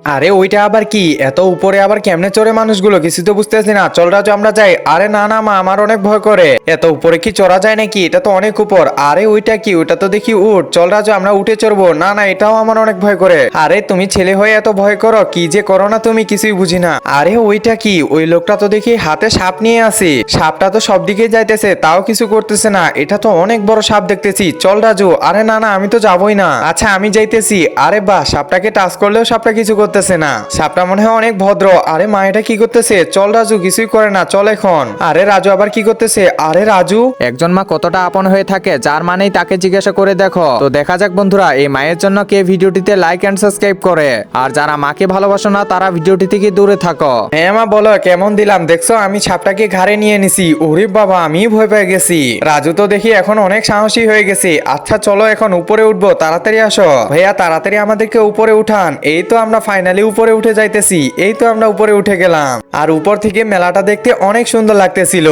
আরে ওইটা আবার কি? এত উপরে আবার কেমনে চড়ে মানুষগুলো? কিছু তো বুঝতেছি না। চল রাজু আমরা যাই। আরে না না মা, আমার অনেক ভয় করে। এত উপরে কি চড়া যায় নাকি? এটা তো অনেক উপর। আরে ওইটা কি? ওইটা তো দেখি উঠ। চল রাজু আমরা উঠে চড়বো। না না, এটাও আমার অনেক ভয় করে। আরে তুমি ছেলে হয়ে এত ভয় করো? কি যে করো না তুমি, কিছুই বুঝি না। আরে ওইটা কি? ওই লোকটা তো দেখি হাতে সাপ নিয়ে আছে। সাপটা তো সব দিকে যাইতেছে, তাও কিছু করতেছে না। এটা তো অনেক বড় সাপ দেখতেছি। চল রাজু। আরে না না, আমি তো যাবোই না। আচ্ছা আমি যাইতেছি। আরে বাহ, সাপটাকে টাচ করলেও সাপটা কিছু করতেছে না। সাপটা মনে হয় অনেক ভদ্র। আরে মা, এটা কি করতেছে? চল রাজু, কিছুই করে না, চল এখন। আরে রাজু আবার কি করতেছে? আরে রাজু, একজন মা কতটা আপন হয়ে থাকে যার মানেই তাকে জিজ্ঞাসা করে দেখো। তো দেখা যাক বন্ধুরা, এই মায়ের জন্য কে ভিডিওটিতে লাইক এন্ড সাবস্ক্রাইব করে। আর যারা মাকে ভালোবাসো না তারা ভিডিওটি থেকে দূরে থাকো। হ্যাঁ মা বলো, কেমন দিলাম? দেখছো আমি সাপটাকে ঘাড়ে নিয়ে নিছি। ওরে বাবা, আমি ভয় পেয়ে গেছি। রাজু তো দেখি এখন অনেক সাহসী হয়ে গেছে। আচ্ছা চলো এখন উপরে উঠবো, তাড়াতাড়ি আসো ভাইয়া, তাড়াতাড়ি আমাদেরকে উপরে উঠান। এই তো আমরা ফাইনালি উপরে উঠে যাইতেছি। এই তো আমরা উপরে উঠে গেলাম। আর উপর থেকে মেলাটা দেখতে অনেক সুন্দর লাগতেছিল।